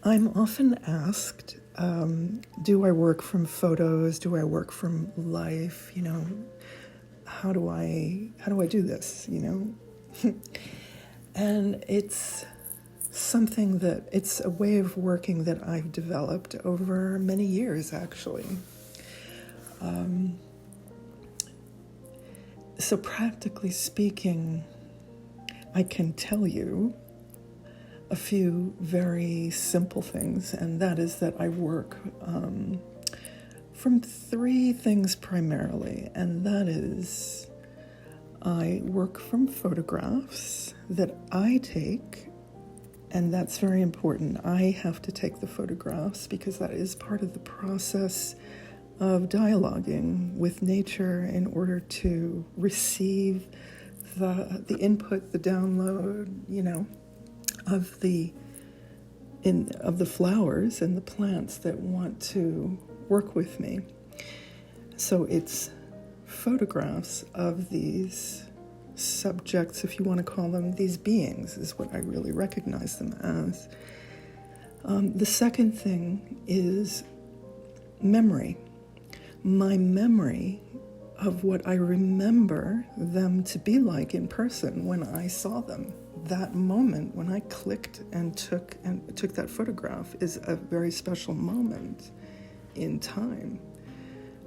I'm often asked, do I work from photos? Do I work from life? How do I do this? And it's something it's a way of working that I've developed over many years, actually. So practically speaking, I can tell you a few very simple things, and that is that I work from three things primarily, and that is I work from photographs that I take, and that's very important. I have to take the photographs because that is part of the process of dialoguing with nature in order to receive the input, the download, of the flowers and the plants that want to work with me. So it's photographs of these subjects, if you want to call them, these beings is what I really recognize them as. The second thing is memory. My memory of what I remember them to be like in person when I saw them. That moment when I clicked and took that photograph is a very special moment in time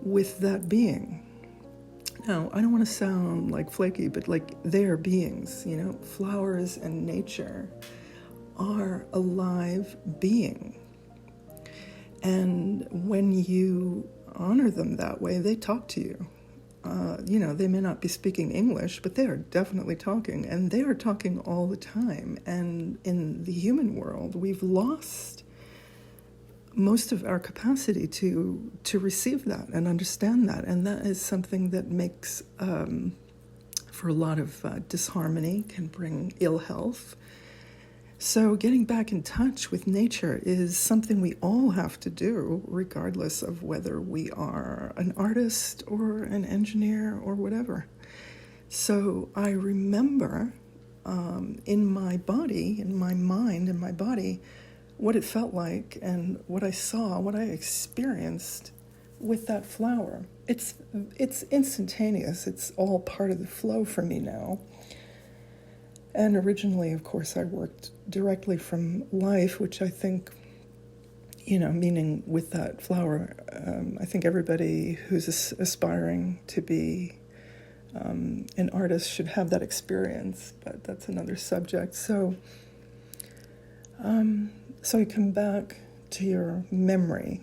with that being. Now, I don't want to sound like flaky, but they are beings, flowers and nature are a live being. And when you honor them that way, they talk to you. They may not be speaking English, but they are definitely talking, and they are talking all the time. And in the human world, we've lost most of our capacity to receive that and understand that, and that is something that makes for a lot of disharmony, can bring ill health. So getting back in touch with nature is something we all have to do, regardless of whether we are an artist or an engineer or whatever. So I remember in my body, in my mind, in my body, what it felt like and what I saw, what I experienced with that flower. It's instantaneous. It's all part of the flow for me now. And originally, of course, I worked directly from life, which I think, meaning with that flower, I think everybody who's aspiring to be an artist should have that experience, but that's another subject. So you come back to your memory,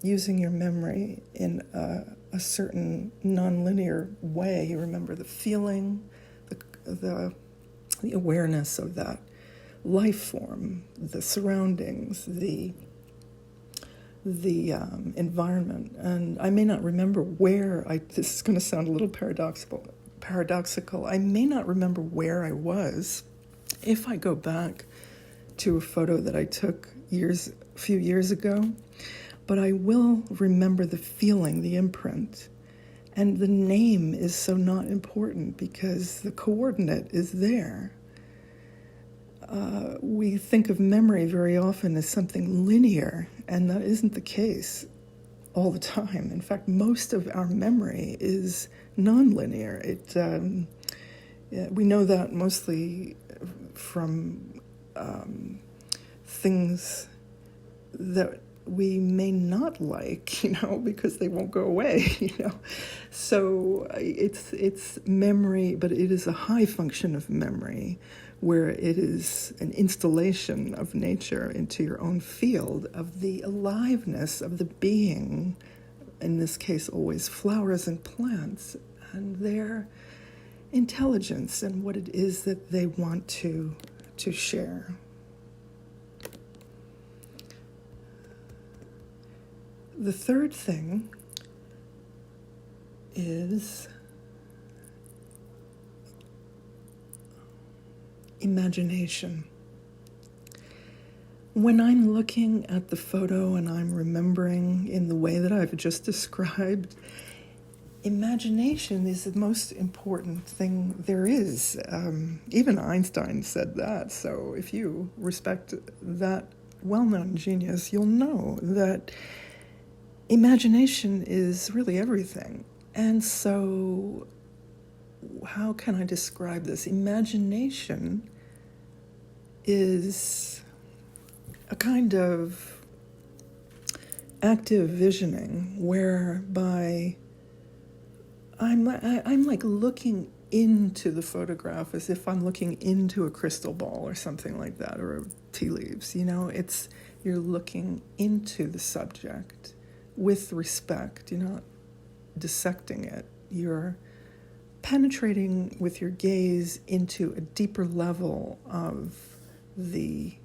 using your memory in a certain nonlinear way. You remember the feeling, the awareness of that life form, the surroundings, the environment. And I may not remember this is going to sound a little paradoxical. I may not remember where I was if I go back to a photo that I took a few years ago, but I will remember the feeling, the imprint. And the name is so not important because the coordinate is there. We think of memory very often as something linear, and that isn't the case all the time. In fact, most of our memory is nonlinear. We know that mostly from things that we may not like, because they won't go away, So it's memory, but it is a high function of memory where it is an installation of nature into your own field of the aliveness of the being, in this case always flowers and plants, and their intelligence and what it is that they want to share. The third thing is imagination. When I'm looking at the photo and I'm remembering in the way that I've just described, imagination is the most important thing there is. Even Einstein said that. So if you respect that well-known genius, you'll know that imagination is really everything. And so, how can I describe this? Imagination is a kind of active visioning whereby I'm like looking into the photograph as if I'm looking into a crystal ball or something like that, or tea leaves. You're looking into the subject with respect. You're not dissecting it. You're penetrating with your gaze into a deeper level of the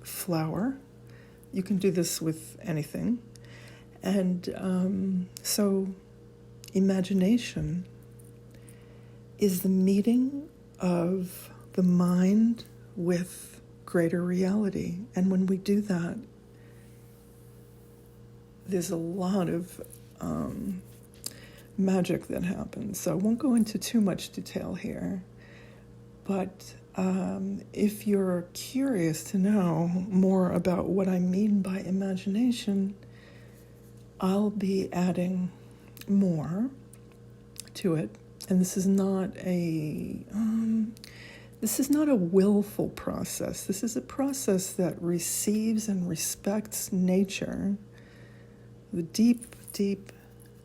flower. You can do this with anything. And so imagination is the meeting of the mind with greater reality. And when we do that, there's a lot of magic that happens. So I won't go into too much detail here, but if you're curious to know more about what I mean by imagination, I'll be adding more to it. And this is not a willful process. This is a process that receives and respects nature, the deep, deep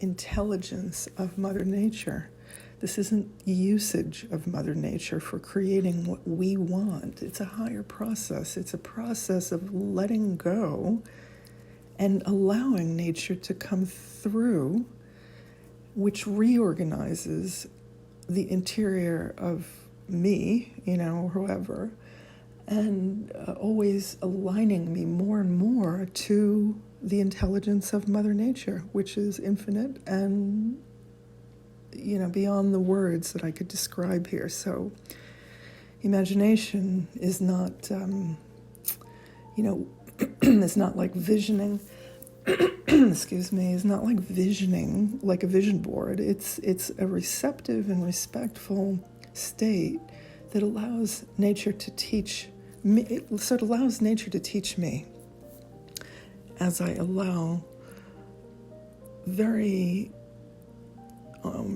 intelligence of Mother Nature. This isn't usage of Mother Nature for creating what we want. It's a higher process. It's a process of letting go and allowing nature to come through, which reorganizes the interior of me, whoever, and always aligning me more and more to the intelligence of Mother Nature, which is infinite and, beyond the words that I could describe here. So imagination is not, it's not like visioning. Excuse me, is not like visioning, like a vision board. It's a receptive and respectful state that allows nature to teach me. So it allows nature to teach me as I allow very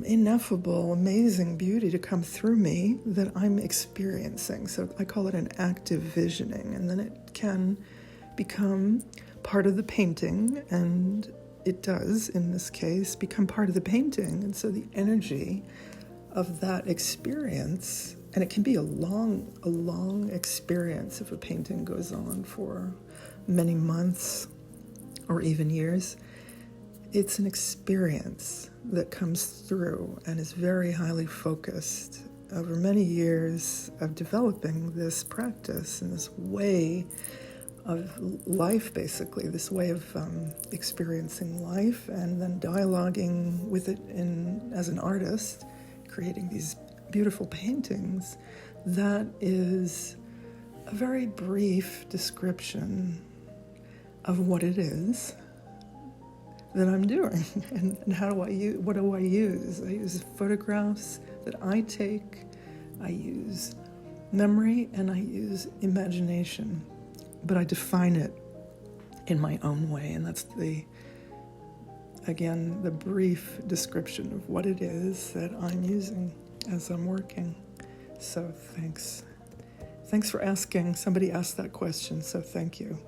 ineffable, amazing beauty to come through me that I'm experiencing. So I call it an active visioning, and then it can become part of the painting, and it does, in this case, become part of the painting. And so the energy of that experience, and it can be a long experience if a painting goes on for many months or even years. It's an experience that comes through and is very highly focused over many years of developing this practice and this way of life, basically, this way of experiencing life, and then dialoguing with it as an artist, creating these beautiful paintings. That is a very brief description of what it is that I'm doing, and what do I use? I use photographs that I take, I use memory, and I use imagination. But I define it in my own way, and that's the brief description of what it is that I'm using as I'm working. So thanks for asking. Somebody asked that question, so thank you.